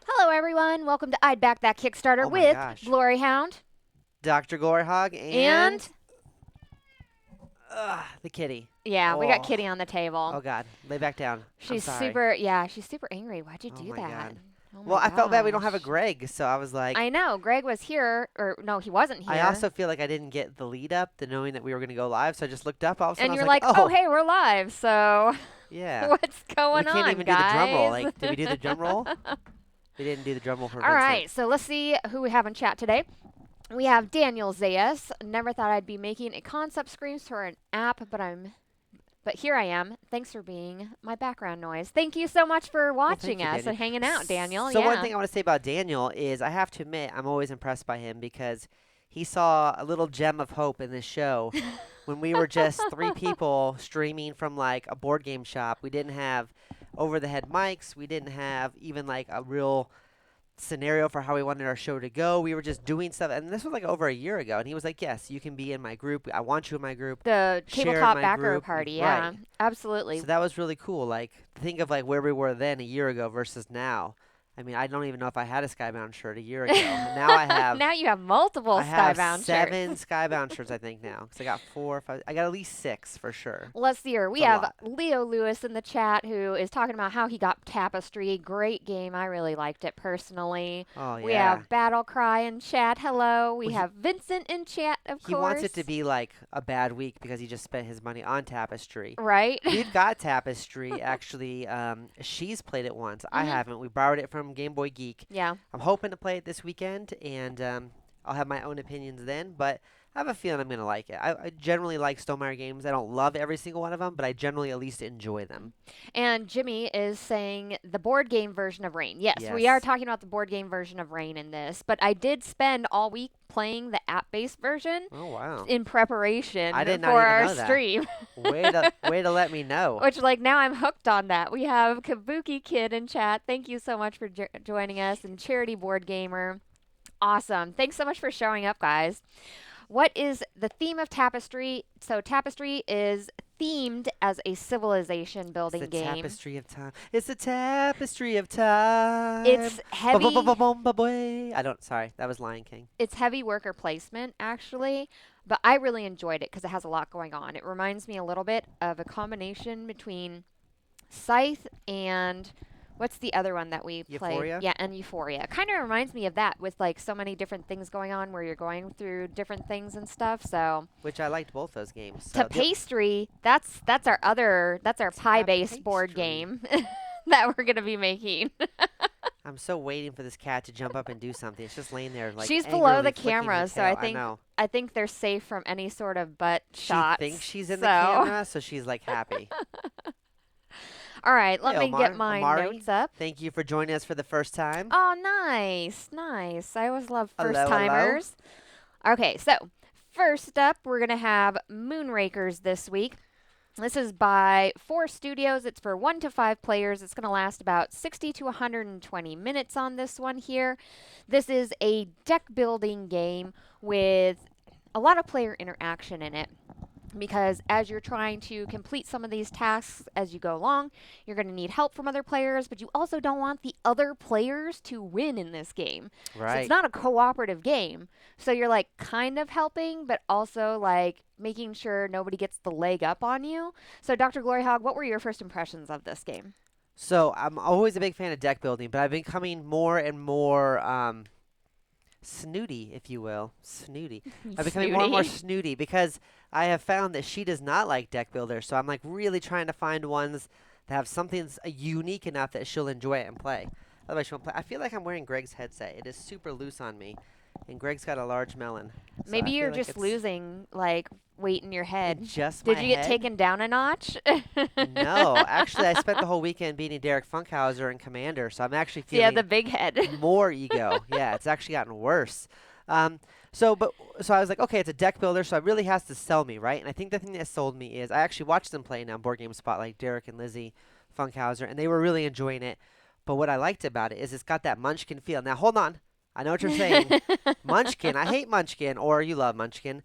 Hello, everyone. Welcome to I'd Back That Kickstarter Oh my with gosh. Gloryhoundd DrGloryhogg and the kitty. yeah, we got Oh. Kitty on the table. Oh God, lay back down. I'm She's sorry. she's super angry. Why'd you Oh do my that? God. Oh Well, my I felt bad we don't have a gosh. Greg, so I was like, I know. Greg was here, or no, he wasn't here. I also feel like I didn't get the lead up, the knowing that we were going to go live, so I just looked up. All of a sudden, and I was you're like, like, oh, oh, hey, we're live. So yeah. what's We going can't on, even do the drum roll. guys? Like, did we do the drum roll? We didn't do the drum roll for All Vincent. right, so let's see who we have in chat today. We have Daniel Zayas. Never thought I'd be making a concept screens for an app, but here I am. Thanks for being my background noise. Thank you so much for watching you, us Daniel. and hanging out, Daniel. So yeah. one thing I want to say about Daniel is I have to admit I'm always impressed by him because he saw a little gem of hope in this show when we were just 3 people streaming from like a board game shop. We didn't have over-the-head mics. We didn't have even like a real scenario for how we wanted our show to go. We were just doing stuff, and this was like over a year ago. And he was like, "Yes, you can be in my group. I want you in my group." The Share in tabletop my backer group. party, yeah. Right. Absolutely. So that was really cool. Like, think of like where we were then a year ago versus now. I mean, I don't even know if I had a Skybound shirt a year ago. Now I have. Now you have multiple I have Skybound 7 shirts. Skybound shirts, I think now, because I got 4 or 5. I got at least 6 for sure. Let's see here. We It's a have lot. Leo Lewis in the chat who is talking about how he got Tapestry. Great game. I really liked it personally. Oh yeah. We have Battle Cry in chat. Hello. We Well, have Vincent in chat, of he course. wants it to be like a bad week because he just spent his money on Tapestry. Right? We've got Tapestry actually. She's played it once. I haven't. We borrowed it from Game Boy Geek. Yeah. I'm hoping to play it this weekend, and I'll have my own opinions then, but I have a feeling I'm going to like it. I generally like Stonemaier games. I don't love every single one of them, but I generally at least enjoy them. And Jimmy is saying the board game version of Rain. Yes, we are talking about the board game version of Rain in this, but I did spend all week playing the app-based version Oh, wow. in preparation I did not for even our know that. stream. Way to let me know. Which, like, now I'm hooked on that. We have Kabuki Kid in chat. Thank you so much for joining us. And Charity Board Gamer. Awesome. Thanks so much for showing up, guys. What is the theme of Tapestry? So Tapestry is themed as a civilization building It's the game. tapestry of time. It's the tapestry of time. It's heavy. Sorry, that was Lion King. It's heavy worker placement, actually, but I really enjoyed it because it has a lot going on. It reminds me a little bit of a combination between Scythe and what's the other one that we played? Euphoria? Yeah, and Euphoria. Kind of reminds me of that with like so many different things going on where you're going through different things and stuff. So Which I liked both those games. So Tapestry, that's our pie-based board Tapestry. game that we're gonna be making. I'm so waiting for this cat to jump up and do something. It's just laying there like She's below angrily the flicking her camera, so tail. I think know. I think they're safe from any sort of butt shots. She thinks she's in the so- camera, so she's like happy. All right, let Hey, me get Omar- my Omari. notes up. Thank you for joining us for the first time. Oh, nice, nice. I always love Hello, first timers. Okay, so first up, we're gonna have Moonrakers this week. This is by 4 studios. It's for 1 to 5 players. It's going to last about 60 to 120 minutes on this one here. This is a deck building game with a lot of player interaction in it. Because as you're trying to complete some of these tasks as you go along, you're going to need help from other players, but you also don't want the other players to win in this game. Right. So it's not a cooperative game. So you're like kind of helping, but also like making sure nobody gets the leg up on you. So DrGloryhogg, what were your first impressions of this game? So I'm always a big fan of deck building, but I've been becoming more and more snooty, if you will. Snooty. I'm becoming more and more snooty because I have found that she does not like deck builders. So I'm like really trying to find ones that have something unique enough that she'll enjoy it and play. Otherwise she won't play. I feel like I'm wearing Greg's headset. It is super loose on me. And Greg's got a large melon. So Maybe I you're feel like just losing like weight in your head. Just Did my you get head? taken down a notch? No, actually, I spent the whole weekend beating Derek Funkhauser and Commander, so I'm actually feeling Yeah, the big head. more ego. Yeah, it's actually gotten worse. So I was like, okay, it's a deck builder, so it really has to sell me, right? And I think the thing that sold me is I actually watched them play now Board Game Spotlight, Derek and Lizzie Funkhauser, and they were really enjoying it. But what I liked about it is it's got that Munchkin feel. Now, hold on. I know what you're saying. Munchkin. I hate Munchkin, or you love Munchkin.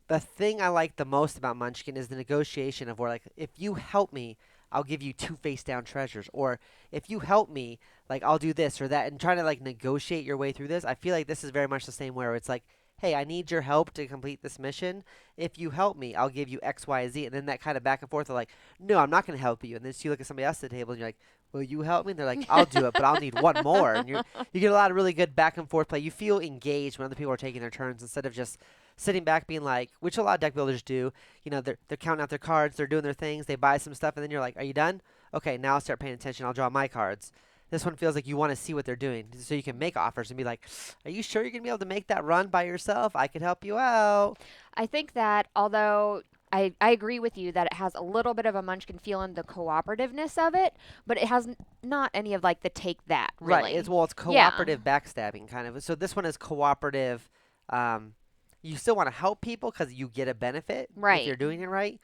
The thing I like the most about Munchkin is the negotiation of where, like, if you help me, I'll give you 2 face-down treasures. Or if you help me, like, I'll do this or that. And trying to, like, negotiate your way through this. I feel like this is very much the same where it's like, hey, I need your help to complete this mission. If you help me, I'll give you X, Y, Z. And then that kind of back and forth of like, no, I'm not going to help you. And then so you look at somebody else at the table and you're like, will you help me? And they're like, I'll do it, but I'll need one more. And you get a lot of really good back and forth play. You feel engaged when other people are taking their turns instead of just sitting back being like, which a lot of deck builders do. You know, they're counting out their cards, they're doing their things, they buy some stuff, and then you're like, are you done? Okay, now I'll start paying attention. I'll draw my cards. This one feels like you want to see what they're doing, so you can make offers and be like, "Are you sure you're gonna be able to make that run by yourself? I could help you out." I think that although I agree with you that it has a little bit of a Munchkin feel in the cooperativeness of it, but it has not any of like the take that Right. really. It's Yeah, cooperative backstabbing kind of. So this one is cooperative. Um, you still want to help people because you get a benefit if right. you're doing it right,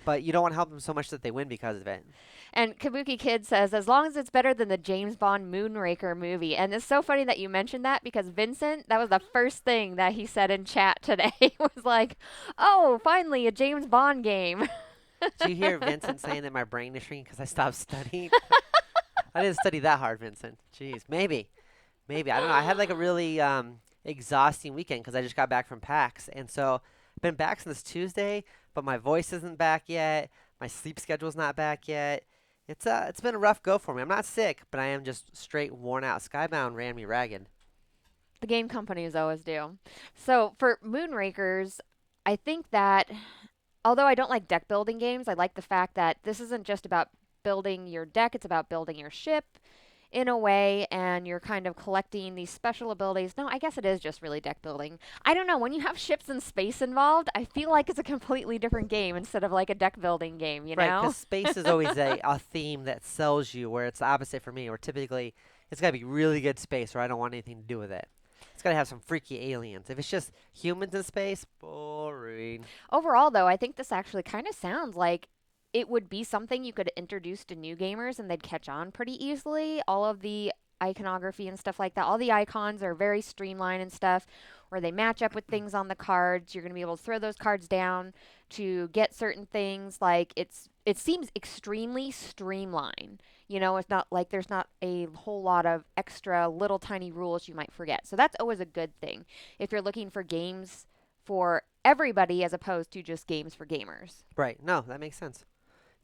but you don't want to help them so much that they win because of it. And Kabuki Kid says, as long as it's better than the James Bond Moonraker movie. And it's so funny that you mentioned that because Vincent, that was the first thing that he said in chat today was like, oh, finally a James Bond game. Do you hear Vincent saying that my brain is shrinking because I stopped studying? I didn't study that hard, Vincent. Jeez, maybe I don't know. I had like a really exhausting weekend because I just got back from PAX, and so I've been back since Tuesday, but my voice isn't back yet. My sleep schedule's not back yet. It's been a rough go for me. I'm not sick, but I am just straight worn out. Skybound ran me ragged. The game companies always do. So for Moonrakers, I think that although I don't like deck building games, I like the fact that this isn't just about building your deck, it's about building your ship in a way, and you're kind of collecting these special abilities. No, I guess it is just really deck building. I don't know. When you have ships and space involved, I feel like it's a completely different game instead of like a deck building game, you Right, know? because space is always a theme that sells you, where it's the opposite for me, where typically it's got to be really good space, or I don't want anything to do with it. It's got to have some freaky aliens. If it's just humans in space, boring. Overall, though, I think this actually kind of sounds like it would be something you could introduce to new gamers and they'd catch on pretty easily. All of the iconography and stuff like that, all the icons are very streamlined and stuff, where they match up with things on the cards. You're going to be able to throw those cards down to get certain things. Like it seems extremely streamlined. You know, it's not like there's not a whole lot of extra little tiny rules you might forget. So that's always a good thing if you're looking for games for everybody as opposed to just games for gamers. Right. No, that makes sense.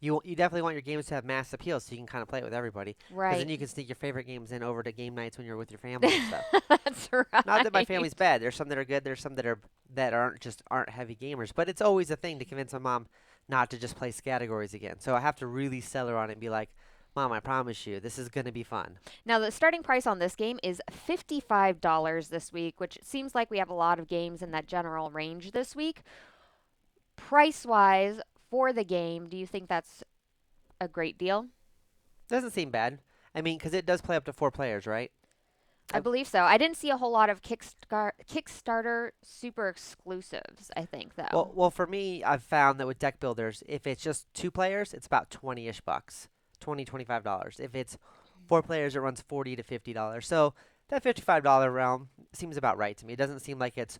You definitely want your games to have mass appeal so you can kind of play it with everybody. Because then Right. you can sneak your favorite games in over to game nights when you're with your family and stuff. That's right. Not that my family's bad. There's some that are good. There's some that aren't heavy gamers. But it's always a thing to convince my mom not to just play categories again. So I have to really sell her on it and be like, Mom, I promise you, this is gonna be fun. Now, the starting price on this game is $55 this week, which seems like we have a lot of games in that general range this week. Price wise for the game, do you think that's a great deal? Doesn't seem bad. I mean, because it does play up to 4 players, right? I believe so. I didn't see a whole lot of Kickstarter super exclusives, I think, though. Well, for me, I've found that with deck builders, if it's just 2 players, it's about 20-ish bucks, $25. If it's 4 players, it runs $40 to $50. So that $55 realm seems about right to me. It doesn't seem like it's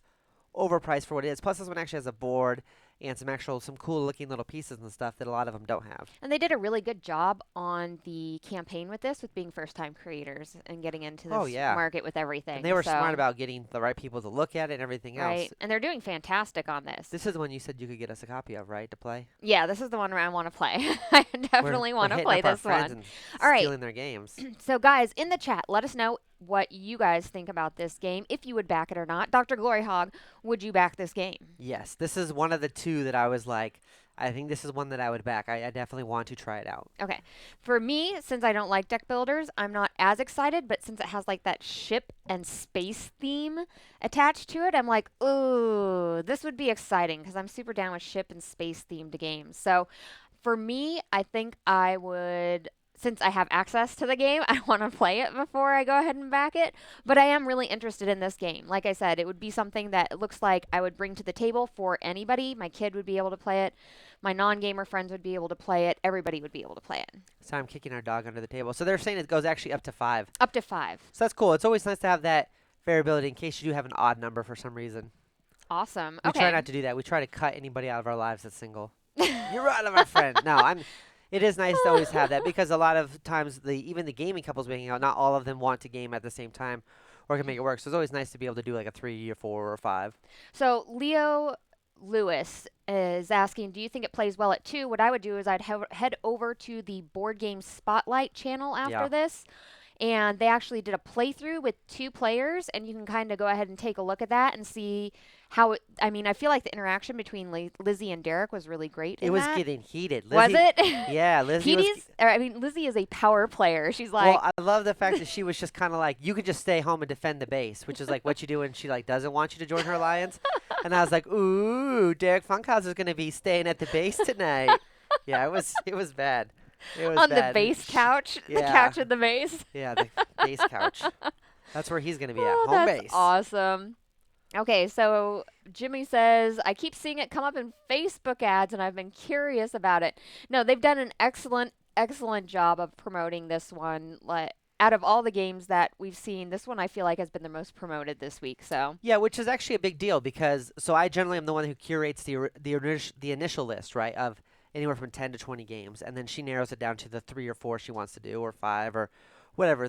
overpriced for what it is. Plus, this one actually has a board and some cool looking little pieces and stuff that a lot of them don't have. And they did a really good job on the campaign with this, with being first time creators and getting into this Oh yeah, market with everything. and they were smart So, about getting the right people to look at it and everything else. right. And they're doing fantastic on this. This is the one you said you could get us a copy of, right, to play? Yeah, this is the one where I want to play. I definitely We're want to hitting play up our this friends one. and All right. stealing their games. So, guys, in the chat, let us know what you guys think about this game, if you would back it or not. Dr. Gloryhogg, would you back this game? Yes, this is one of the two that I was like, I think this is one that I would back. I definitely want to try it out. Okay. For me, since I don't like deck builders, I'm not as excited, but since it has like that ship and space theme attached to it, I'm like, ooh, this would be exciting because I'm super down with ship and space themed games. So for me, I think I would, since I have access to the game, I want to play it before I go ahead and back it. But I am really interested in this game. Like I said, it would be something that it looks like I would bring to the table for anybody. My kid would be able to play it. My non-gamer friends would be able to play it. Everybody would be able to play it. So I'm kicking our dog under the table. So they're saying it goes actually up to 5. Up to 5. So that's cool. It's always nice to have that variability in case you do have an odd number for some reason. Awesome. We Okay. try not to do that. We try to cut anybody out of our lives that's single. You're out of our friend. No, it is nice to always have that because a lot of times even the gaming couples we hang out, not all of them want to game at the same time or can make it work. So it's always nice to be able to do like a 3 or 4 or 5. So Leo Lewis is asking, do you think it plays well at 2? What I would do is I'd head over to the Board Game Spotlight channel after Yeah. this And they actually did a playthrough with 2 players, and you can kind of go ahead and take a look at that and see how I mean, I feel like the interaction between Lizzie and Derek was really great It in was that. getting heated. Was Lizzie, it? yeah, Lizzie was. Lizzie is a power player. She's Well, like, I love the fact that she was just kind of like, you could just stay home and defend the base, which is like what you do when she like doesn't want you to join her alliance. And I was like, ooh, Derek Funkhouse is gonna be staying at the base tonight. Yeah, it was bad. It was on bad. the base couch, the Yeah. couch at the base. Yeah, the base couch. That's where he's gonna be at, Oh, home that's base. awesome. Okay, so Jimmy says, I keep seeing it come up in Facebook ads, and I've been curious about it. No, they've done an excellent job of promoting this one. Like, out of all the games that we've seen, this one I feel like has been the most promoted this week. So Yeah, which is actually a big deal because so I generally am the one who curates the initial list, right, of anywhere from 10 to 20 games, and then she narrows it down to the 3 or 4 she wants to do, or 5, or whatever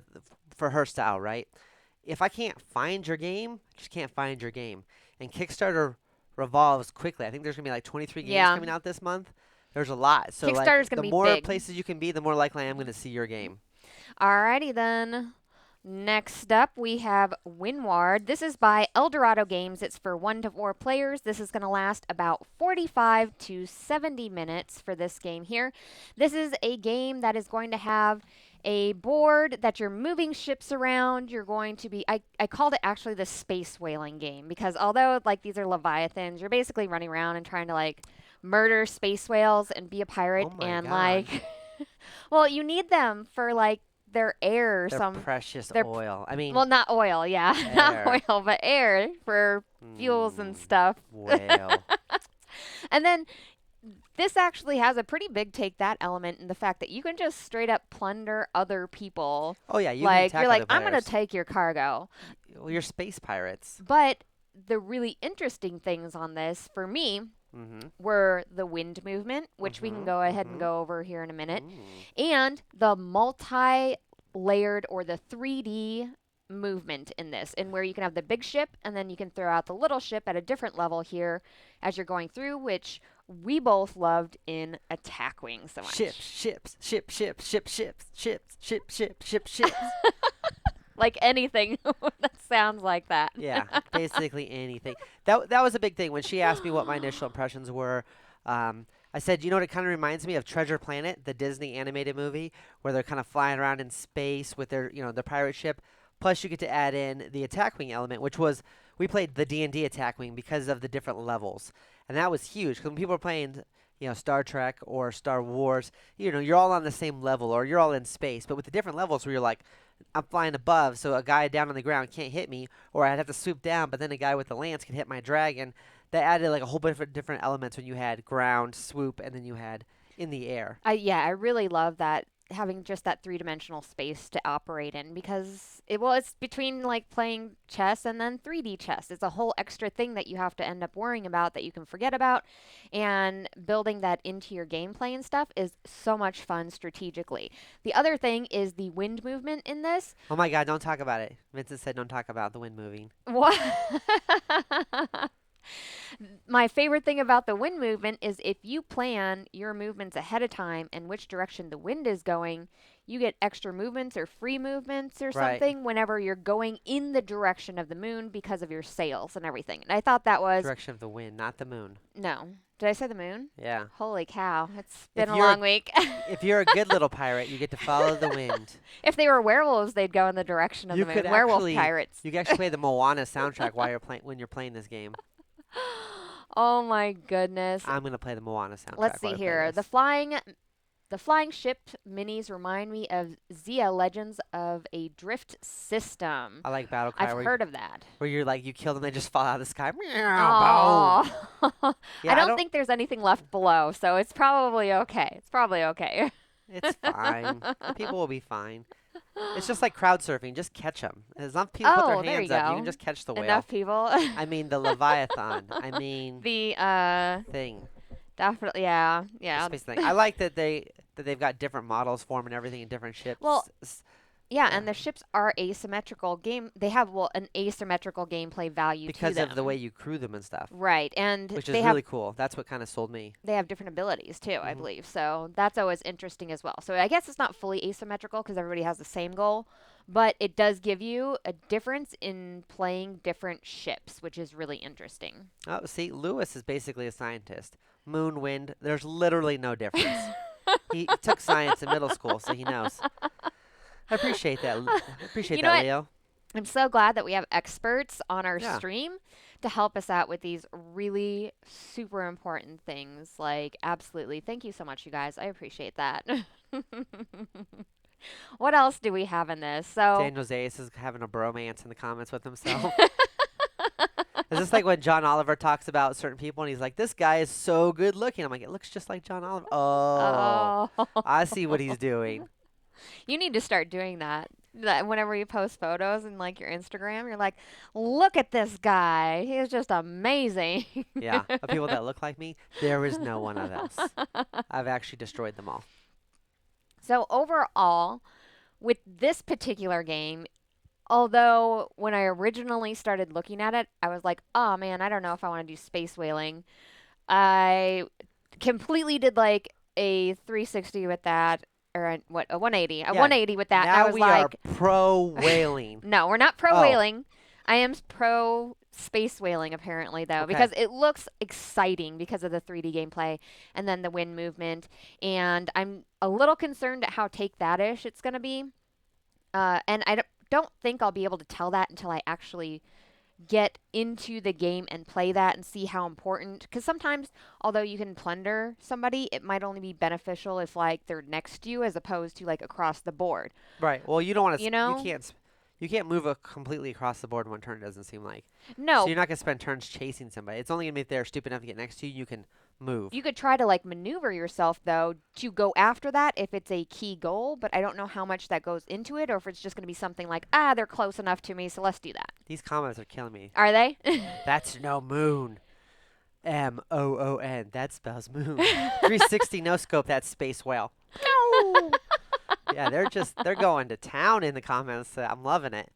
for her style, right? If I can't find your game, I just can't find your game. And Kickstarter revolves quickly. I think there's gonna be like 23 games coming out this month. There's a lot. So Kickstarter's like gonna the be more big. places you can be, the more likely I am gonna see your game. alrighty then. Next up, we have Windward. This is by Dorado Games. It's for 1 to 4 players. This is going to last about 45 to 70 minutes for this game here. This is a game that is going to have a board that you're moving ships around. You're going to be, I called it actually the space whaling game because although like these are leviathans, you're basically running around and trying to like murder space whales and be a pirate. Oh my and God. like, well, you need them for like their air or Their some precious their oil. I mean, well, not oil, yeah. Not air. oil, but air for fuels and stuff. Well, And then this actually has a pretty big take that element in the fact that you can just straight up plunder other people. oh yeah, you can Like attack you're like, other I'm going to players. take your cargo. Well, you're space pirates. But the really interesting things on this for me Mm-hmm. were the wind movement, which we can go ahead and go over here in a minute, Mm. and the multi-layered or the 3D movement in this, and where you can have the big ship and then you can throw out the little ship at a different level here as you're going through, which we both loved in Attack Wing so much. Ships. Like anything that sounds like that. Yeah, basically anything. That was a big thing. When she asked me what my initial impressions were, I said, you know what it kind of reminds me of Treasure Planet, the Disney animated movie, where they're kind of flying around in space with their, their pirate ship. Plus, you get to add in the Attack Wing element, which was, we played the D&D Attack Wing because of the different levels. And that was huge, because when people are playing, Star Trek or Star Wars, you're all on the same level, or you're all in space. But with the different levels where you're like, I'm flying above, so a guy down on the ground can't hit me, or I'd have to swoop down, but then a guy with the lance can hit my dragon. That added like a whole bunch of different elements when you had ground, swoop, and then you had in the air. I really love that, having just that 3-dimensional space to operate in, because it's between like playing chess and then 3D chess. It's a whole extra thing that you have to end up worrying about that you can forget about, and building that into your gameplay and stuff is so much fun strategically. The other thing is the wind movement in this. Oh my God, don't talk about it. Vincent said don't talk about the wind moving. What? My favorite thing about the wind movement is if you plan your movements ahead of time and which direction the wind is going, you get extra movements or free movements or Right. something whenever you're going in the direction of the moon because of your sails and everything. And I thought that was Direction of the wind, not the moon. no. Did I say the moon? Yeah. Holy cow. It's been a you're long week. If you're a good little pirate, you get to follow the wind. If they were werewolves, they'd go in the direction of You the could moon. Werewolf actually- pirates. You can actually play the Moana soundtrack while when you're playing this game. Oh my goodness. I'm gonna play the Moana soundtrack. Let's while see I play here. this. The flying ship minis remind me of Zia Legends of a Drift System. I like Battle Cry. I've heard of that. Where you're like, you kill them, they just fall out of the sky. Oh. Yeah, I don't think there's anything left below, so it's probably okay. It's probably okay. It's fine. The people will be fine. It's just like crowd surfing. Just catch them. As long as people put Oh, their there hands you up, you go. can just catch the whale. Enough people. I mean, the Leviathan. I mean, The thing. definitely yeah. The space thing. I like that they've got different models forming everything in different ships. Well, Yeah, Yeah. and the ships are asymmetrical They have an asymmetrical gameplay value to because them. of the way you crew them and stuff. Right, and Which is they really cool. That's what kind of sold me. they have different abilities too, I Mhm. believe. So that's always interesting as well. So I guess it's not fully asymmetrical because everybody has the same goal, but it does give you a difference in playing different ships, which is really interesting. Oh, see, Lewis is basically a scientist. Moon, wind, there's literally no difference. He took science in middle school, so he knows. I appreciate that. I appreciate You know that, what? Leo. I'm so glad that we have experts on our Yeah. stream to help us out with these really super important things. Like, absolutely. Thank you so much, you guys. I appreciate that. What else do we have in this? So, Daniel Zayas is having a bromance in the comments with himself. Is this like when John Oliver talks about certain people and he's like, this guy is so good looking? I'm like, it looks just like John Oliver. Oh, oh, I see what he's doing. you need to start doing that. That whenever you post photos in like your Instagram, you're like, look at this guy. He is just amazing. Yeah, of people that look like me, there is no one of else. I've actually destroyed them all. So overall, with this particular game, although when I originally started looking at it, I was like, oh man, I don't know if I want to do space whaling. I completely did like a 360 with that, or a 180. A Yeah, 180 with that. And I now was we like, are pro whaling. no, we're not pro Oh. whaling. I am pro space whaling apparently though, Okay. because it looks exciting because of the 3D gameplay and then the wind movement. And I'm a little concerned at how take that-ish it's going to be. And I don't think I'll be able to tell that until I actually get into the game and play that and see how important. Because sometimes, although you can plunder somebody, it might only be beneficial if like they're next to you as opposed to like across the board. Right. Well, you don't want to. You know? You can't move completely across the board in one turn. It doesn't seem like. No, So you're not gonna spend turns chasing somebody. It's only gonna be if they're stupid enough to get next to you. You can move. you could try to like maneuver yourself though to go after that if it's a key goal, but I don't know how much that goes into it or if it's just going to be something like, they're close enough to me, so let's do that. These comments are killing me. Are they? That's no moon. Moon. That spells moon. 360 no scope. That's space whale. No. Yeah, they're going to town in the comments. I'm loving it.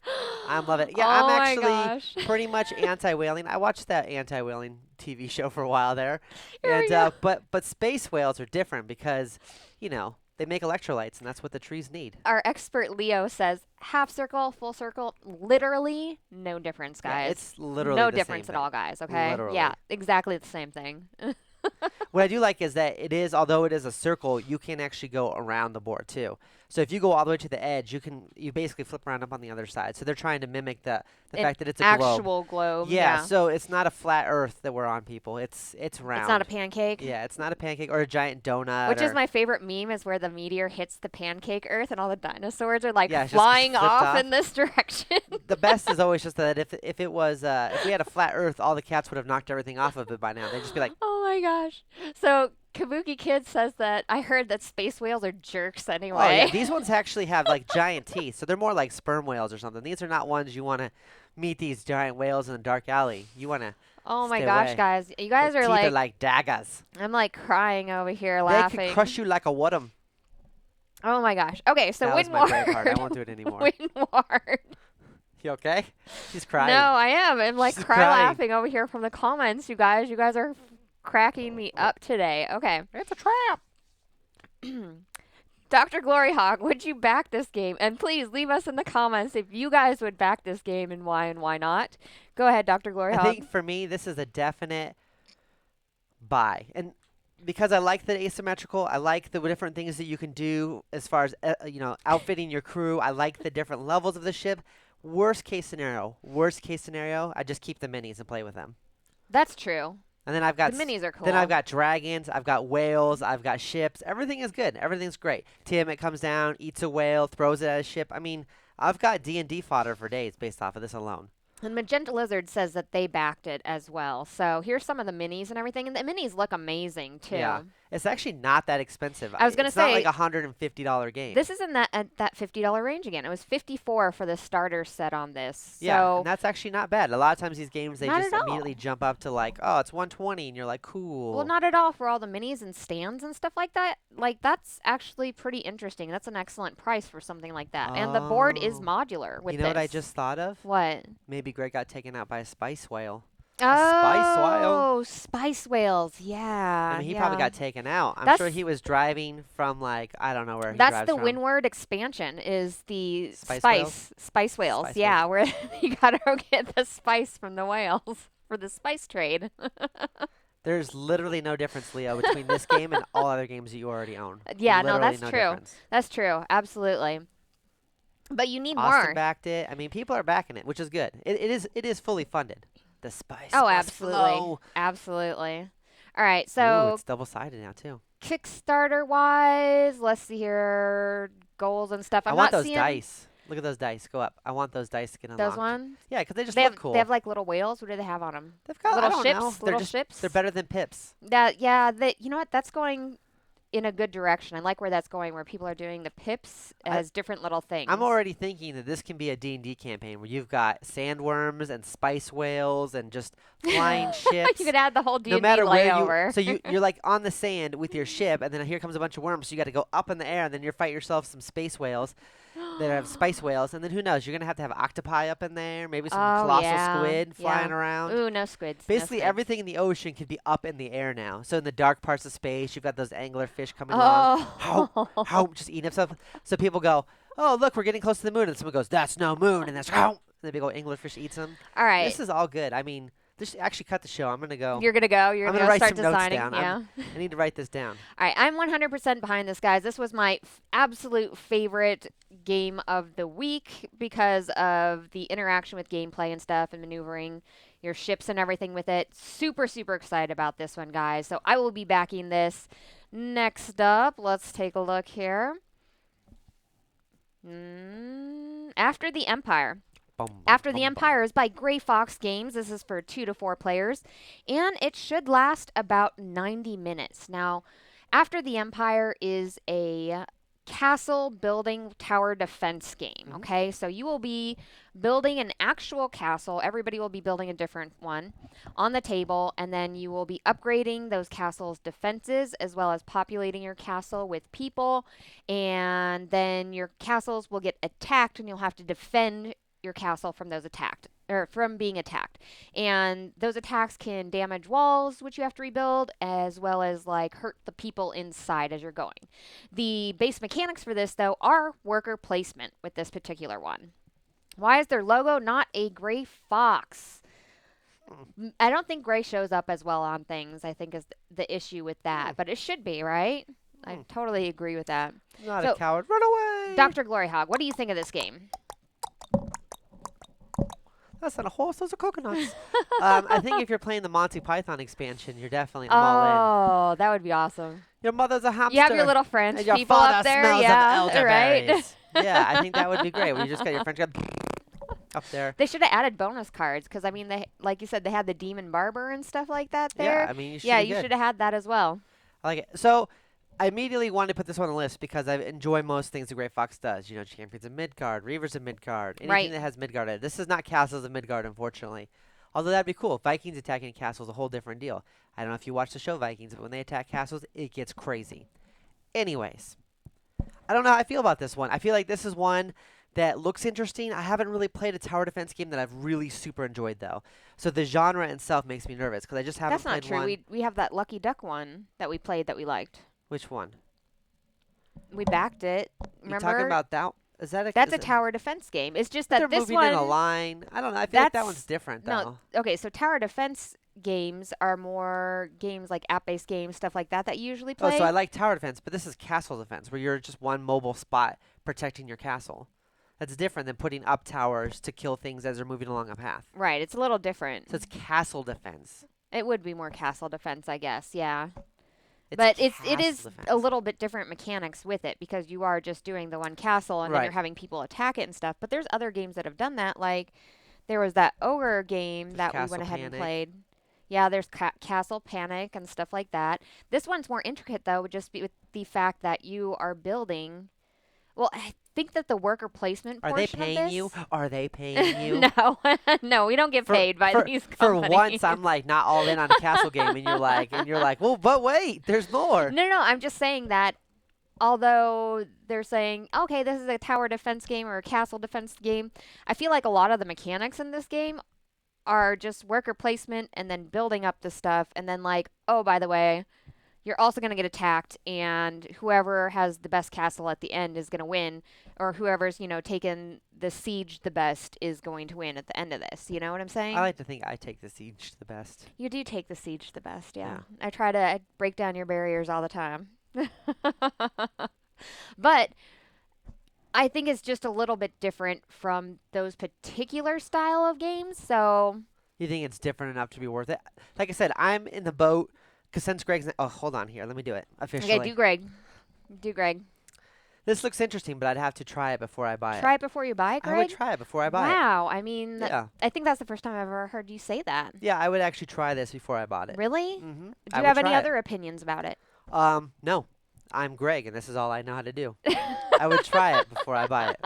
I'm loving it. Yeah, Oh I'm my actually gosh. pretty much anti-whaling. I watched that anti-whaling TV show for a while there, Here we and go. but space whales are different because, they make electrolytes, and that's what the trees need. Our expert Leo says half circle, full circle, literally no difference, Yeah, guys. it's literally No the difference same at all, thing. guys, okay? Literally. Yeah, exactly the same thing. What I do like is that although it is a circle, you can actually go around the board too. So if you go all the way to the edge, you basically flip around up on the other side. So they're trying to mimic the An fact that it's a globe. Actual globe. Yeah, so it's not a flat Earth that we're on, people. It's round. It's not a pancake. Yeah, it's not a pancake or a giant donut. Which is or- my favorite meme is where the meteor hits the pancake Earth and all the dinosaurs are like Yeah, it's just flying flipped off off. in this direction. The best is always just that if it was if we had a flat Earth, all the cats would have knocked everything off of it by now. They'd just be like, Oh my gosh. So Kabuki Kid says that I heard that space whales are jerks anyway. oh yeah, these ones actually have like giant teeth, so they're more like sperm whales or something. These are not ones you want to meet these giant whales in a dark alley. You want to. Oh my Stay gosh, away. guys. You guys Their are teeth like, daggers. I'm like crying over here They laughing. could crush you like a woodum. Oh my gosh. Okay, so That was my great part. I Windward. won't do it anymore. Windward. You okay? She's crying. No, I am. I'm like She's cry crying. laughing over here from the comments, you guys. You guys are cracking me up today. Okay. It's a trap. DrGloryhogg, would you back this game? And please leave us in the comments if you guys would back this game and why not. Go ahead, I DrGloryhogg. think for me, this is a definite buy. And because I like the asymmetrical, I like the different things that you can do as far as, outfitting your crew. I like the different levels of the ship. Worst case scenario, I just keep the minis and play with them. That's true. And then I've got The minis are cool. Then I've got dragons, I've got whales, I've got ships. Everything is good. Everything's great. Tiamat comes down, eats a whale, throws it at a ship. I mean, I've got D&D fodder for days based off of this alone. And Magenta Lizard says that they backed it as well. So here's some of the minis and everything. And the minis look amazing, too. Yeah. It's actually not that expensive. I was gonna it's not say, like $150 game. This is in that $50 range again. It was $54 for the starter set on this. Yeah, So and that's actually not bad. A lot of times these games, they Not just at all. immediately jump up to like, oh, it's 120, and you're like, cool. well, not at all for all the minis and stands and stuff like that. Like that's actually pretty interesting. That's an excellent price for something like that. And the board is Oh. modular with You know what I this. just thought of? What? Maybe Greg got taken out by a spice whale. A spice whale. Oh, spice whales. I Yeah, mean, he probably yeah. got taken out. I'm sure That's he was driving from like I don't know where he that's drives the from. Windward expansion is the Spice whales. spice whales. Spice whales. Yeah, where you gotta go get the spice from the whales for the spice trade. There's literally no difference, Leo, between this game and all other games that you already own. Yeah, no, Literally that's no true. difference. That's true. Absolutely. But you need Austin more. backed it. I mean, people are backing it, which is good. It is fully funded. The spice Oh, must absolutely. flow. Absolutely. All right, Ooh, so it's double-sided now too. Kickstarter wise, let's see here, goals and stuff. I I'm want not those seeing dice. Look at those dice. Go up. I want those dice to get those unlocked. ones. Yeah, because they just They look have cool. they have like little whales. What do they have on them? They've got, I Little don't ships. know. Little ships. They're better than pips. That yeah. That you know what? That's going in a good direction. I like where that's going. Where people are doing the pips as different little things. I'm already thinking that this can be a D&D campaign where you've got sandworms and spice whales and just flying ships. You could add the whole D&D No matter where layover. you, so you're like on the sand with your ship, and then here comes a bunch of worms. So you got to go up in the air, and then you fight yourself some space whales that have spice whales, and then who knows? You're gonna have to have octopi up in there, maybe some Oh, colossal yeah, squid flying yeah. around. Ooh, no squids. No Basically, squids. everything in the ocean could be up in the air now. So in the dark parts of space, you've got those angler fish coming along. How just eating up stuff. So people go, "Oh, look, we're getting close to the moon," and someone goes, "That's no moon," and that's how. And the big old anglerfish eats them. All right. This is all good. I mean, this actually cut the show. I'm gonna go. You're gonna go. You're I'm gonna gonna write start some notes designing. down. Yeah. I need to write this down. All right. I'm 100% behind this, guys. This was my absolute favorite game of the week because of the interaction with gameplay and stuff and maneuvering your ships and everything with it. Super, super excited about this one, guys. So I will be backing this. Next up, let's take a look here. After the Empire. Boom, After the boom, Empire is by Gray Fox Games. This is for 2 to 4 players, and it should last about 90 minutes. Now, After the Empire is a castle building tower defense game, okay? So you will be building an actual castle. Everybody will be building a different one on the table, and then you will be upgrading those castles' defenses as well as populating your castle with people, and then your castles will get attacked and you'll have to defend your castle from those attacked or from being attacked. And those attacks can damage walls, which you have to rebuild, as well as like hurt the people inside as you're going. The base mechanics for this though are worker placement with this particular one. Why is their logo not a gray fox? I don't think gray shows up as well on things, I think is the issue with that, but it should be, right? I totally agree with that. Not a coward. Run away! DrGloryhogg, what do you think of this game? That's not a horse. Those are coconuts. I think if you're playing the Monty Python expansion, you're definitely I'm all Oh, that would be awesome. in. Your mother's a hamster. You have your little French and your people father up there, smells yeah, of right? elderberries. Yeah, I think that would be great. Where you just got your French guy up there. They should have added bonus cards because I mean, they like you said, they had the demon barber and stuff like that there. Yeah, I mean, you should. Yeah, you should have had that as well. I like it. So I immediately wanted to put this one on the list because I enjoy most things the Gray Fox does. You know, Champions of Midgard, Reavers of Midgard, anything Right. that has Midgard in it. This is not Castles of Midgard, unfortunately. Although that'd be cool. Vikings attacking castles, a whole different deal. I don't know if you watch the show Vikings, but when they attack castles, it gets crazy. Anyways, I don't know how I feel about this one. I feel like this is one that looks interesting. I haven't really played a tower defense game that I've really super enjoyed, though. So the genre itself makes me nervous because I just haven't That's not played true. one. We have that Lucky Duck one that we played that we liked. Which one? We backed it. You Remember? talking about that? Is that a? That's is a it- tower defense game. It's just that They're this moving one. in a line. I don't know. I feel like that That's- one's different, though. No, okay. So tower defense games are more games like app-based games, stuff like that you usually play. Oh, so I like tower defense, but this is castle defense, where you're just one mobile spot protecting your castle. That's different than putting up towers to kill things as they're moving along a path. Right. It's a little different. So it's castle defense. It would be more castle defense, I guess. Yeah. It's But it castle is defense. a little bit different mechanics with it because you are just doing the one castle and then Right. you're having people attack it and stuff. But there's other games that have done that. Like there was that ogre game that we Castle went ahead and Panic. played. Yeah, there's Castle Panic and stuff like that. This one's more intricate though, would just be with the fact that you are building. Well, I think that the worker placement Are they portion of paying this. you? Are they paying you? No, no, we don't get paid by these For companies. once, I'm like not all in on a castle game, and you're like, well, but wait, there's more. No, I'm just saying that although they're saying, okay, this is a tower defense game or a castle defense game, I feel like a lot of the mechanics in this game are just worker placement and then building up the stuff. And then, like, oh, by the way, you're also going to get attacked, and whoever has the best castle at the end is going to win, or whoever's, taken the siege the best is going to win at the end of this. You know what I'm saying? I like to think I take the siege the best. You do take the siege the best, yeah. Yeah. I break down your barriers all the time. But I think it's just a little bit different from those particular style of games, so... You think it's different enough to be worth it? Like I said, I'm in the boat. Because since Greg's... Oh, hold on here. Let me do it officially. Okay, do Greg. Do Greg. This looks interesting, but I'd have to try it before I buy it. Try it before you buy it, Greg? I would try it before I buy it. Wow. I mean, Yeah. I think that's the first time I've ever heard you say that. Yeah, I would actually try this before I bought it. Really? Mm-hmm. Do you have any other opinions about it? No. I'm Greg, and this is all I know how to do. I would try it before I buy it.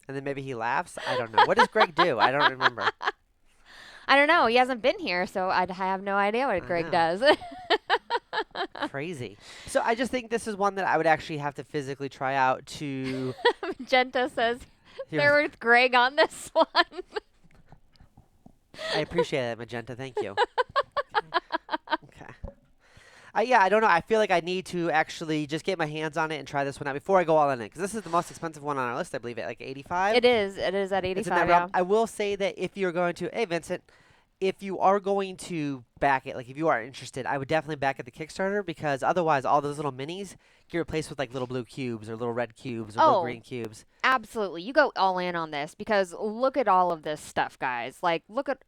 And then maybe he laughs? I don't know. What does Greg do? I don't remember. I don't know. He hasn't been here, so I have no idea what Greg does. Crazy. So I just think this is one that I would actually have to physically try out to... Magenta says they're with Greg on this one. I appreciate it, Magenta. Thank you. Okay. Yeah, I don't know. I feel like I need to actually just get my hands on it and try this one out before I go all in it. Because this is the most expensive one on our list, I believe, at like 85. It is. It is at 85, yeah. I will say that if you're going to... Hey, Vincent. If you are going to back it, like if you are interested, I would definitely back at the Kickstarter, because otherwise all those little minis get replaced with like little blue cubes or little red cubes or little green cubes. Absolutely. You go all in on this, because look at all of this stuff, guys. Like, look at...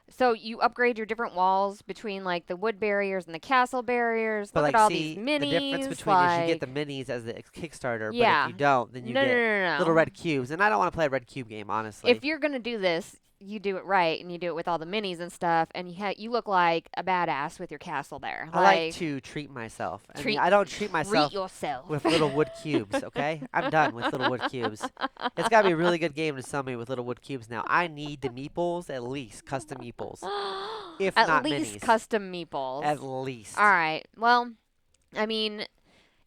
So you upgrade your different walls between like the wood barriers and the castle barriers. But look like, at all see, these minis. the difference between is you get the minis as the Kickstarter, Yeah. but if you don't, then you No, get no, no, no. little red cubes. And I don't want to play a red cube game, honestly. If you're gonna do this, you do it right, and you do it with all the minis and stuff, and you look like a badass with your castle there. I like to treat myself. I don't treat myself yourself with little wood cubes, okay? I'm done with little wood cubes. It's got to be a really good game to sell me with little wood cubes now. I need the meeples, at least, custom meeples. If At not least minis. custom meeples. At least. All right. Well, I mean,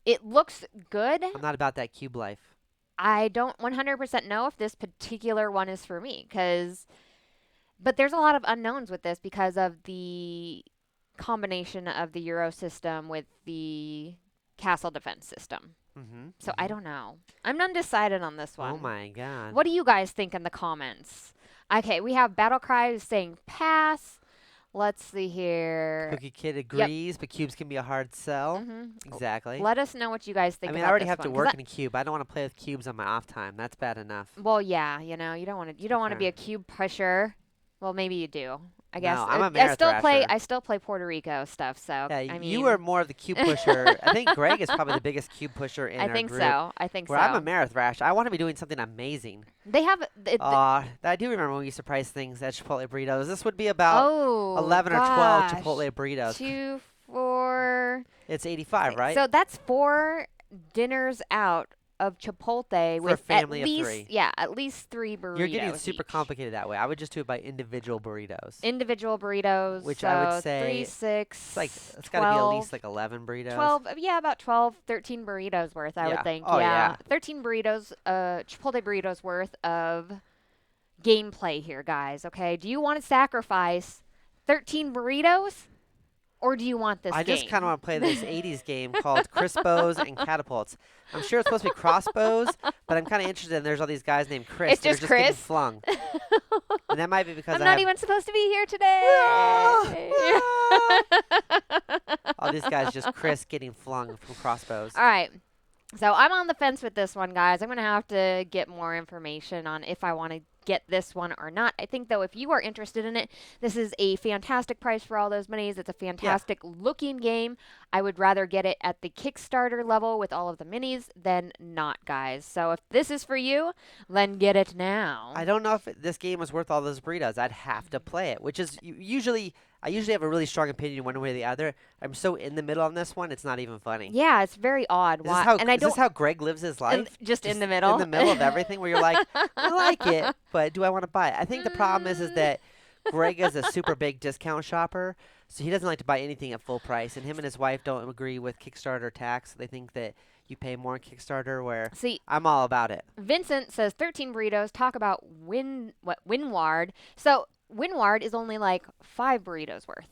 it looks good. I'm not about that cube life. I don't 100% know if this particular one is for me, but there's a lot of unknowns with this because of the combination of the Euro system with the castle defense system. Mm-hmm. So I don't know. I'm undecided on this one. Oh my god. What do you guys think in the comments? Okay, we have Battlecry saying pass. Let's see here. Cookie Kid agrees, but cubes can be a hard sell. Mm-hmm. Exactly. Let us know what you guys think. I mean, about I already this have to one, 'cause work in a cube. I don't want to play with cubes on my off time. That's bad enough. Well, yeah, you don't want to be Fair. a cube pusher. Well, maybe you do. I guess. No, I'm a marathon I still play Puerto Rico stuff. So Yeah, I mean, you are more of the cube pusher. I think Greg is probably the biggest cube pusher in our think group. so. I think Where so. I'm a marathon. I want to be doing something amazing. They have. I do remember when we used to price things at Chipotle burritos. This would be about 11 or 12 gosh. Chipotle burritos. 2, 4. It's 85, right? So that's 4 dinners out of Chipotle with a family at of least 3. Yeah, at least 3 burritos. You're getting super each. complicated that way. I would just do it by individual burritos. Individual burritos, Which so I would say 3, 6, it's got to be at least like 11 burritos. 12, about 12, 13 burritos worth, I would think. Oh, yeah. 13 burritos, Chipotle burritos worth of gameplay here, guys, okay? Do you want to sacrifice 13 burritos, or do you want this game? I just kind of want to play this 80s game called Crispos and Catapults. I'm sure it's supposed to be crossbows, but I'm kind of interested in there's all these guys named Chris. It's that just are getting Chris? flung. And that might be because I'm not even supposed to be here today. all these guys just Chris getting flung from crossbows. All right. So I'm on the fence with this one, guys. I'm going to have to get more information on if I want to get this one or not. I think, though, if you are interested in it, this is a fantastic price for all those minis. It's a fantastic looking game. I would rather get it at the Kickstarter level with all of the minis than not, guys. So if this is for you, then get it now. I don't know if this game was worth all those burritos. I'd have to play it, which is I usually have a really strong opinion one way or the other. I'm so in the middle on this one, it's not even funny. Yeah, it's very odd. Is this how Greg lives his life? Just in the middle? In the middle of everything where you're like, I like it, but do I want to buy it? I think the problem is that Greg is a super big discount shopper, so he doesn't like to buy anything at full price, and him and his wife don't agree with Kickstarter tax. They think that you pay more on Kickstarter, where I'm all about it. Vincent says 13 burritos. Talk about Windward. So Windward is only like 5 burritos worth.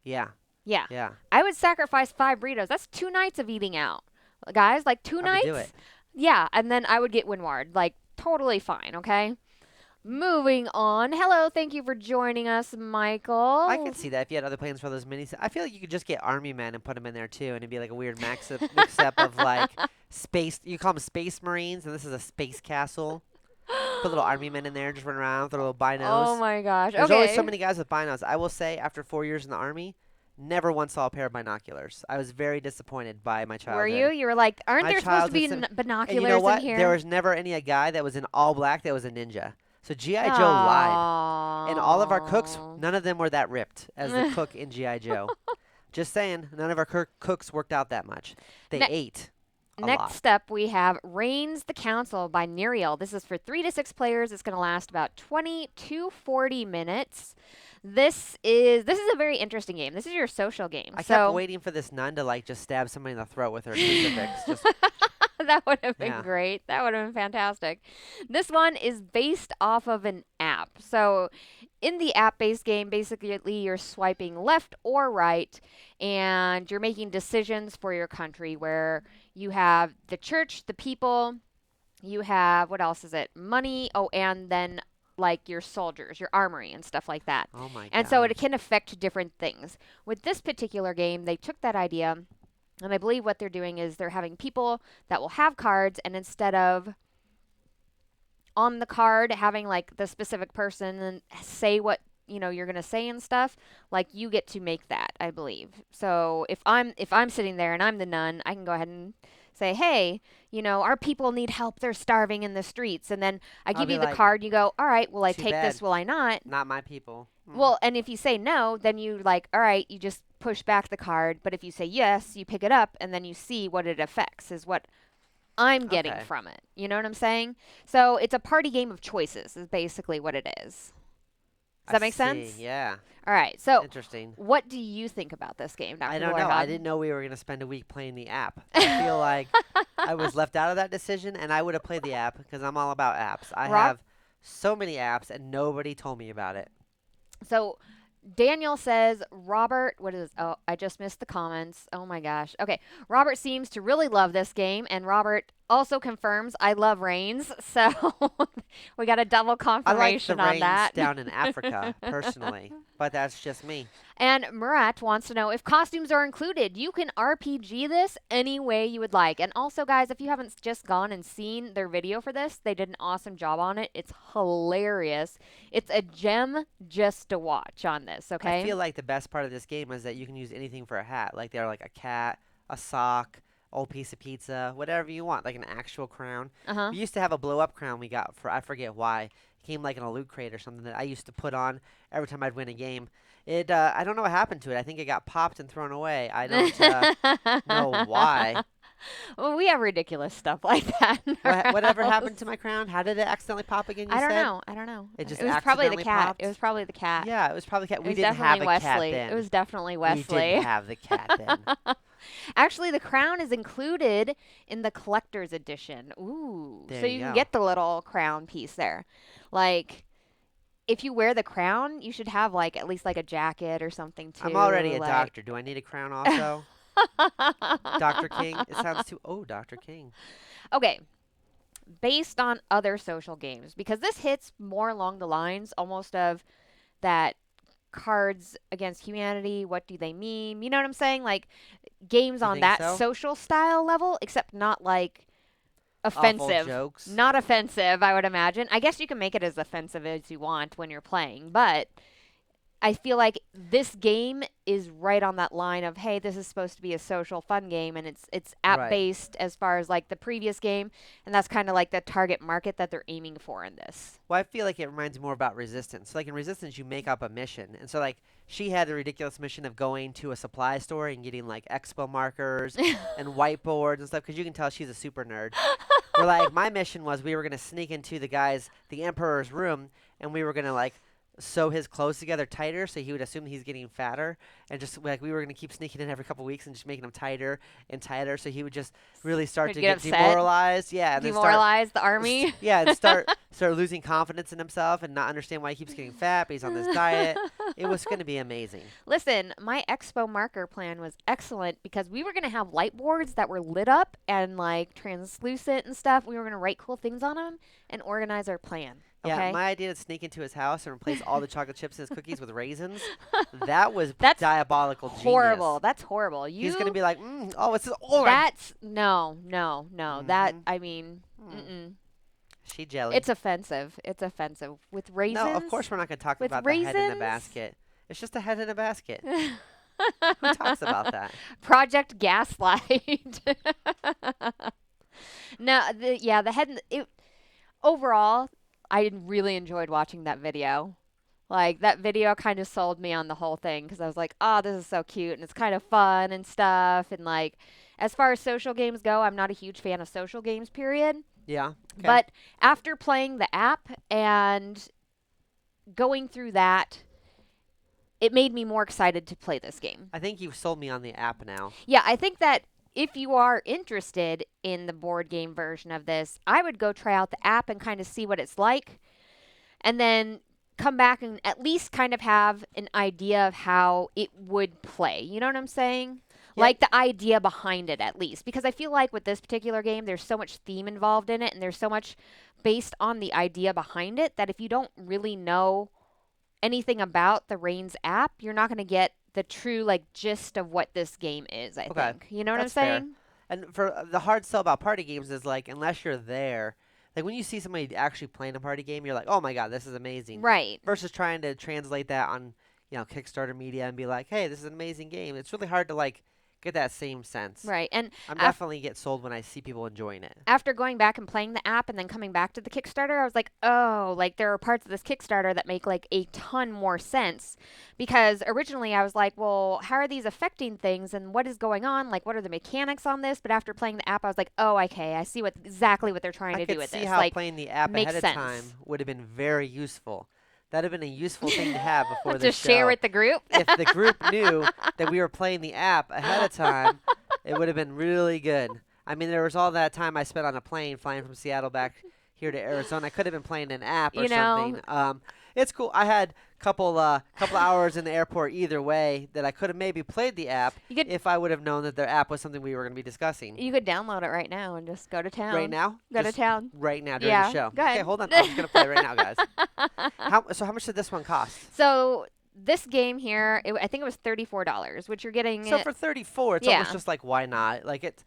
Yeah. Yeah. Yeah. I would sacrifice 5 burritos. That's 2 nights of eating out. Guys, like 2 I would do nights? it. Yeah, and then I would get Windward. Like, totally fine, okay? Moving on. Hello, thank you for joining us, Michael. I could see that if you had other plans for those minis. I feel like you could just get army men and put them in there too, and it'd be like a weird mix-up of like space. You call them space marines, and this is a space castle. Put little army men in there, just run around with their little binos. Oh my gosh. There's okay. always so many guys with binos. I will say, after 4 years in the army, never once saw a pair of binoculars. I was very disappointed by my childhood. Were you? You were like, aren't My there supposed to be childhood binoculars And you know what? in here? There was never a guy that was in all black that was a ninja. So G.I. Joe lied. And all of our cooks, none of them were that ripped as the cook in G.I. Joe. Just saying, none of our cooks worked out that much. They ate a lot. Next up, we have Reigns the Council by Neriel. This is for 3 to 6 players. It's going to last about 20 to 40 minutes. This is a very interesting game. This is your social game. I kept waiting for this nun to like just stab somebody in the throat with her crucifix. Just that would have been Yeah. great. That would have been fantastic. This one is based off of an app. So in the app-based game, basically you're swiping left or right, and you're making decisions for your country where you have the church, the people, you have, what else is it? Money, and then like your soldiers, your armory and stuff like that. oh my god. And so it can affect different things. With this particular game, they took that idea, and I believe what they're doing is they're having people that will have cards, and instead of on the card having like the specific person and say what you're gonna say and stuff, like you get to make that, I believe. So if I'm sitting there and I'm the nun, I can go ahead and say, hey, our people need help, they're starving in the streets, and then I I'll give be you the like, card, you go, all right, will I "Too take this, bad. will I not? Not my people. Well, and if you say no, then you like, all right, you just push back the card. But if you say yes, you pick it up, and then you see what it affects is what I'm getting Okay. from it. You know what I'm saying? So it's a party game of choices is basically what it is. Does that make sense? See. Yeah. All right. So Interesting. what do you think about this game, Dr. I don't know. I Gloryhogg? didn't know we were going to spend a week playing the app. I feel like I was left out of that decision, and I would have played the app because I'm all about apps. I Rob- have so many apps, and nobody told me about it. So Daniel says, Robert, I just missed the comments. Oh my gosh. Okay. Robert seems to really love this game, and Robert also confirms I love Reigns. So we got a double I like the confirmation on rains that. down in Africa, personally, but that's just me. And Murat wants to know if costumes are included. You can RPG this any way you would like. And also, guys, if you haven't just gone and seen their video for this, they did an awesome job on it. It's hilarious. It's a gem just to watch on this, okay? I feel like the best part of this game is that you can use anything for a hat. Like they're like a cat, a sock, old piece of pizza, whatever you want, like an actual crown. Uh-huh. We used to have a blow-up crown we got for, I forget why. It came like in a loot crate or something that I used to put on every time I'd win a game. I don't know what happened to it. I think it got popped and thrown away. I don't know why. Well, we have ridiculous stuff like that. in our Whatever house. happened to my crown? How did it accidentally pop again, you I don't said? know. I don't know. It just was probably the accidentally cat. popped? It was probably the cat. Yeah, it was probably cat. It We was didn't have definitely a cat Wesley. then. It was definitely We Wesley. didn't have the cat then. Actually, the crown is included in the collector's edition. Ooh. There So you you can go. get the little crown piece there. Like, if you wear the crown, you should have like at least like a jacket or something too. I'm already a like- doctor. Do I need a crown also? Dr. King? It sounds too... Oh, Dr. King. Okay. Based on other social games, because this hits more along the lines almost of that Cards Against Humanity, what do they mean? You know what I'm saying? Like games You on think that so? social style level, except not like Awful offensive. jokes. Not offensive, I would imagine. I guess you can make it as offensive as you want when you're playing, but I feel like this game is right on that line of, hey, this is supposed to be a social fun game, and it's app Right. based as far as like the previous game, and that's kind of like the target market that they're aiming for in this. Well, I feel like it reminds me more about Resistance. So, like in Resistance, you make up a mission. And so, like, she had the ridiculous mission of going to a supply store and getting, like, expo markers and whiteboards and stuff, because you can tell she's a super nerd. Where, like, my mission was we were going to sneak into the Emperor's room, and we were going to, like, sew his clothes together tighter, so he would assume he's getting fatter, and just like we were gonna keep sneaking in every couple weeks and just making him tighter and tighter, so he would just really start Would to get get upset? demoralized. Yeah, and then start Demoralize the army. yeah, and start losing confidence in himself and not understand why he keeps getting fat, but he's on this diet. It was gonna be amazing. Listen, my expo marker plan was excellent because we were going to have light boards that were lit up and like translucent and stuff. We were going to write cool things on them and organize our plan. Yeah, Okay? my idea to sneak into his house and replace all the chocolate chips in his cookies with raisins, that was That's diabolical genius. horrible. That's horrible. He's going to be like, oh, it's orange. That's no. That Mhm. I mean, Mm. She jelly. it's offensive. It's offensive with raisins. No, of course we're not going to talk With about the head in the raisins? basket. It's just a head in a basket. Who talks about that? Project Gaslight. No, the head. Overall, I really enjoyed watching that video. Like that video kind of sold me on the whole thing because I was like, "Oh, this is so cute and it's kind of fun and stuff." And like, as far as social games go, I'm not a huge fan of social games. Period. Yeah. Okay. But after playing the app and going through that, it made me more excited to play this game. I think you've sold me on the app now. Yeah, I think that if you are interested in the board game version of this, I would go try out the app and kind of see what it's like, and then come back and at least kind of have an idea of how it would play. You know what I'm saying? Yeah. Like the idea behind it, at least. Because I feel like with this particular game, there's so much theme involved in it, and there's so much based on the idea behind it that if you don't really know anything about the Reigns app, you're not going to get the true like gist of what this game is, I Okay. think. You know what That's I'm fair. saying? And for the hard sell about party games is like, unless you're there, like when you see somebody actually playing a party game, you're like, oh my God, this is amazing. Right. Versus trying to translate that on, Kickstarter media and be like, hey, this is an amazing game. It's really hard to like get that same sense. Right. And I'm definitely get sold when I see people enjoying it. after going back and playing the app and then coming back to the Kickstarter, I was like, oh, like there are parts of this Kickstarter that make like a ton more sense. Because originally I was like, well, how are these affecting things and what is going on? Like, what are the mechanics on this? But after playing the app, I was like, oh, okay, I see exactly what they're trying I to do could with see this. how Like, playing the app makes ahead sense. of time would have been very useful. That'd have been a useful thing to have before the to show. share with the group. If the group knew that we were playing the app ahead of time, it would have been really good. I mean, there was all that time I spent on a plane flying from Seattle back here to Arizona. I could have been playing an app or You know. something. It's cool. I had couple hours in the airport either way that I could have maybe played the app You could if I would have known that the app was something we were going to be discussing. you could download it right now and just go to town. Right now? Go to Just town. right now during Yeah, the show. go ahead. Okay, hold on. I'm just going to play it right now, guys. How much did this one cost? So this game here, I think it was $34, which you're getting. So for 34, it's Yeah. almost just like, why not? Like it's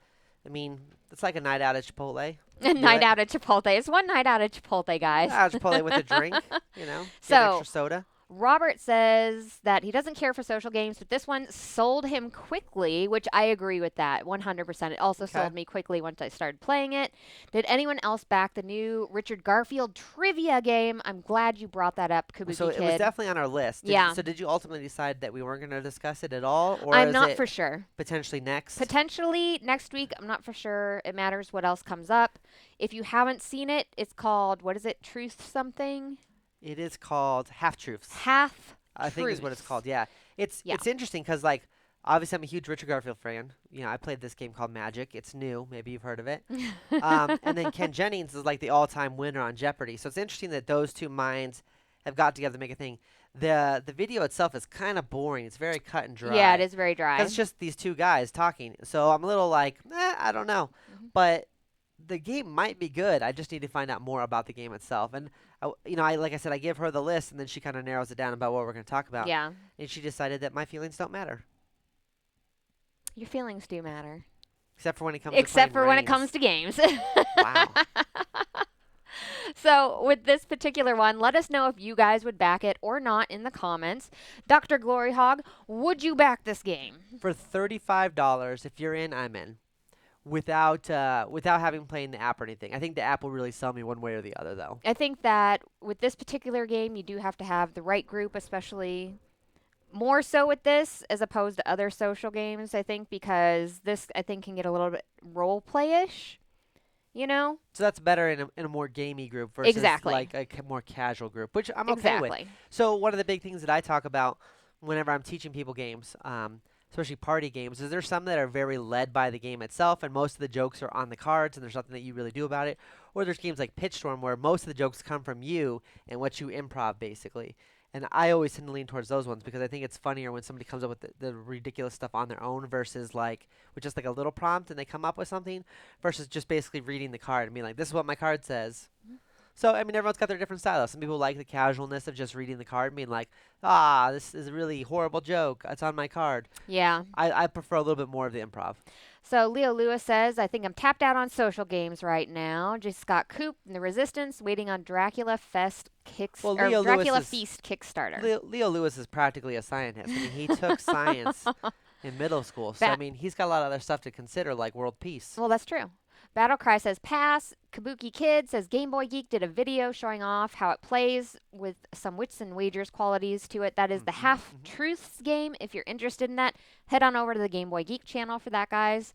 like a night out at Chipotle. a night out at Chipotle. It's one night out at Chipotle, guys. Chipotle with a drink, get an So- extra soda. Robert says that he doesn't care for social games, but this one sold him quickly, which I agree with that 100%. It also Okay. sold me quickly once I started playing it. Did anyone else back the new Richard Garfield trivia game? I'm glad you brought that up, Kabuki So it Kid. was definitely on our list. Yeah. So did you ultimately decide that we weren't going to discuss it at all, or I'm is not it for sure. potentially next? Potentially next week. I'm not for sure. It matters what else comes up. If you haven't seen it, it's called, what is it? Truth something? It is called Half Truths. Half I think is what it's Truths. called. Yeah. It's Yeah. interesting because like obviously I'm a huge Richard Garfield fan. I played this game called Magic. It's new. Maybe you've heard of it. And then Ken Jennings is like the all-time winner on Jeopardy. So it's interesting that those two minds have got together to make a thing. The video itself is kind of boring. It's very cut and dry. Yeah, it is very dry. 'Cause it's just these two guys talking. So I'm a little like, I don't know. Mhm. But the game might be good. I just need to find out more about the game itself. And I like I said, I give her the list, and then she kind of narrows it down about what we're going to talk about. Yeah. And she decided that my feelings don't matter, Your feelings do matter. except for when it comes. Except to for playing when it Reigns. comes to games. Wow. So, with this particular one, let us know if you guys would back it or not in the comments. DrGloryhogg, would you back this game? For $35, if you're in, I'm in. Without having played the app or anything. I think the app will really sell me one way or the other, though. I think that with this particular game, you do have to have the right group, especially more so with this as opposed to other social games, I think, because this, I think, can get a little bit role play-ish. you know? So that's better in a more gamey group versus Exactly. like a more casual group, which I'm okay with. Exactly. So one of the big things that I talk about whenever I'm teaching people games, especially party games, is there's some that are very led by the game itself, and most of the jokes are on the cards, and there's nothing that you really do about it. Or there's games like Pitchstorm where most of the jokes come from you and what you improv basically. And I always tend to lean towards those ones because I think it's funnier when somebody comes up with the ridiculous stuff on their own versus like with just like a little prompt and they come up with something versus just basically reading the card and being like, this is what my card says. So, I mean, everyone's got their different styles. Some people like the casualness of just reading the card and being like, this is a really horrible joke. It's on my card. Yeah. I prefer a little bit more of the improv. So Leo Lewis says, I think I'm tapped out on social games right now. Just got Coop and the Resistance, waiting on Dracula Feast Dracula Feast Kickstarter. Leo Lewis is practically a scientist. I mean, he took science in middle school. So, I mean, he's got a lot of other stuff to consider, like world peace. Well, that's true. Battlecry says pass. Kabuki Kid says Game Boy Geek did a video showing off how it plays with some wits and wagers qualities to it. That is the Half Truths game. If you're interested in that, head on over to the Game Boy Geek channel for that, guys.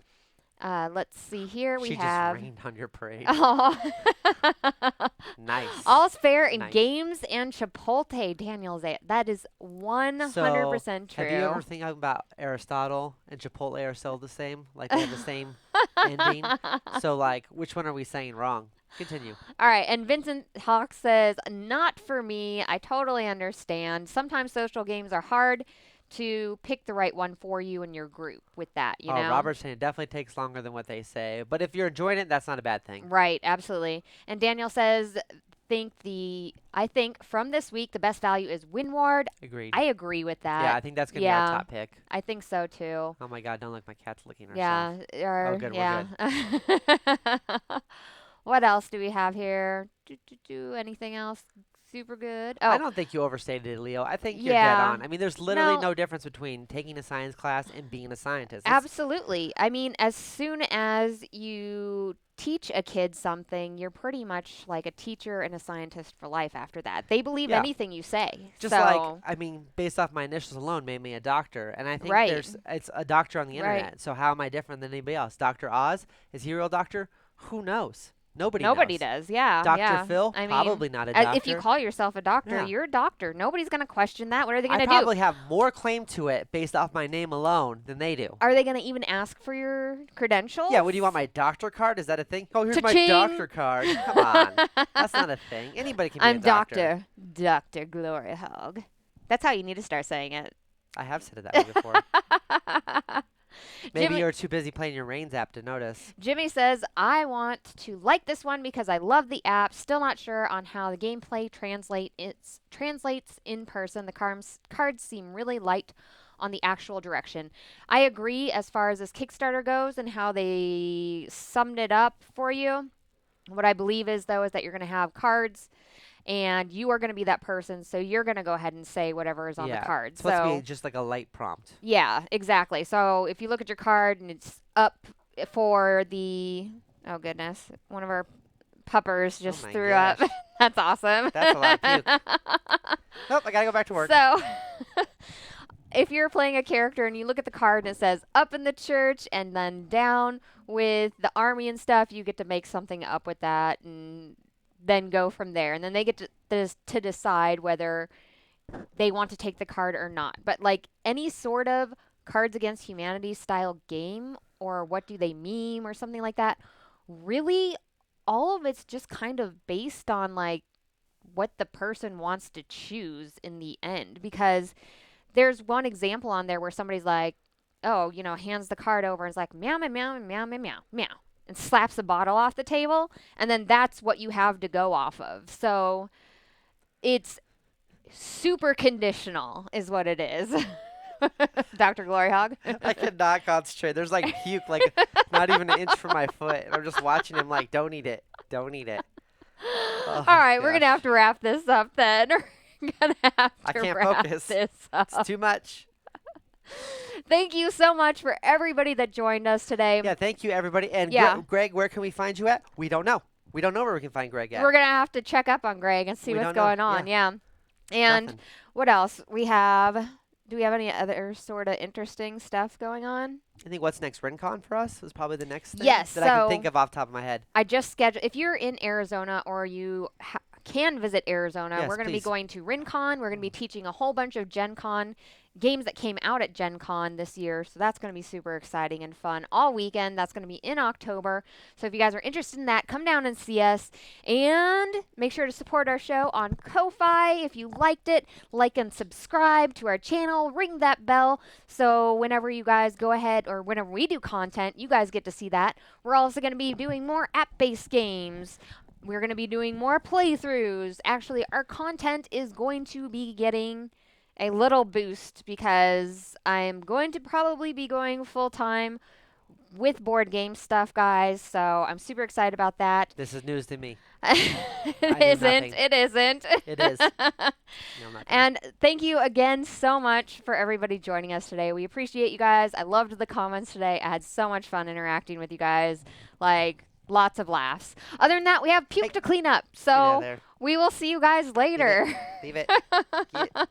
Let's see here. She have. Just rained on your parade. Oh. Nice. All's fair in games and Chipotle, Daniel Zay. That is 100% true. Have you ever think about Aristotle and Chipotle are still the same? Like they have the same ending? So, like, which one are we saying wrong? Continue. All right. And Vincent Hawk says, not for me. I totally understand. Sometimes social games are hard to pick the right one for you and your group with that, you know? Robert's saying it definitely takes longer than what they say. But if you're enjoying it, that's not a bad thing. Right, absolutely. And Daniel says, I think from this week, the best value is Windward. Agreed. I agree with that. Yeah, I think that's going to be our top pick. I think so, too. Oh, my God, don't look, my cat's licking herself. Yeah. Oh, good, yeah. we're good. What else do we have here? Anything else? Super good. Oh. I don't think you overstated it, Leo. I think you're dead on. I mean, there's literally no difference between taking a science class and being a scientist. Absolutely. I mean, as soon as you teach a kid something, you're pretty much like a teacher and a scientist for life after that. They believe anything you say. Just like, I mean, based off my initials alone made me a doctor. And I think it's a doctor on the internet. Right. So how am I different than anybody else? Dr. Oz? Is he a real doctor? Who knows? Nobody does, yeah. Dr. Phil? I mean, probably not a doctor. If you call yourself a doctor, you're a doctor. Nobody's going to question that. What are they going to do? I probably have more claim to it based off my name alone than they do. Are they going to even ask for your credentials? Yeah, what do you want, my doctor card? Is that a thing? Oh, here's Cha-ching! my doctor card. Come on. That's not a thing. Anybody can be a doctor. I'm Dr. DrGloryhogg. That's how you need to start saying it. I have said it that way before. Maybe you're too busy playing your Reigns app to notice. Jimmy says, I want to like this one because I love the app. Still not sure on how the gameplay translates in person. The cards seem really light on the actual direction. I agree as far as this Kickstarter goes and how they summed it up for you. What I believe is, though, is that you're going to have cards and you are going to be that person, so you're going to go ahead and say whatever is on the card. It's supposed to be just like a light prompt. Yeah, exactly. So if you look at your card and it's up for the, oh goodness, one of our puppers just threw up. That's awesome. That's a lot of puke. Nope, I got to go back to work. So if you're playing a character and you look at the card and it says up in the church and then down with the army and stuff, you get to make something up with that and then go from there. And then they get to decide whether they want to take the card or not. But like any sort of Cards Against Humanity style game, or what do they meme or something like that, really all of it's just kind of based on like what the person wants to choose in the end. Because there's one example on there where somebody's like, oh, hands the card over and is like, meow, meow, meow, meow, meow, meow, meow, and slaps a bottle off the table, and then that's what you have to go off of. So it's super conditional is what it is. Dr. Gloryhogg. I cannot concentrate. There's like puke, like not even an inch from my foot. And I'm just watching him like, don't eat it. Don't eat it. Oh, all right, we're going to have to wrap this up then. We're going to have to wrap this up. It's too much. Thank you so much for everybody that joined us today. Yeah, thank you, everybody. And Greg, where can we find you at? We don't know. We don't know where we can find Greg at. We're going to have to check up on Greg and see what's going on. Yeah. And what else? We have Do we have any other sort of interesting stuff going on? I think what's next? RenCon for us was probably the next thing Yes, that I can so think of off the top of my head. I just scheduled. If you're in Arizona or you can visit Arizona, Yes, we're going to be please. going to RenCon. We're going to be teaching a whole bunch of Gen Con games that came out at Gen Con this year. So that's going to be super exciting and fun all weekend. That's going to be in October. So if you guys are interested in that, come down and see us. And make sure to support our show on Ko-Fi. If you liked it, like and subscribe to our channel. Ring that bell so whenever you guys go ahead or whenever we do content, you guys get to see that. We're also going to be doing more app-based games. We're going to be doing more playthroughs. Actually, our content is going to be getting a little boost because I'm going to probably be going full time with board game stuff, guys. So I'm super excited about that. This is news to me. It I knew isn't. nothing. It isn't. It is. No, I'm not. And thank you again so much for everybody joining us today. We appreciate you guys. I loved the comments today. I had so much fun interacting with you guys. Like, lots of laughs. Other than that, we have puke to clean up. Get out of So there. we will see you guys later. Leave it. Get it.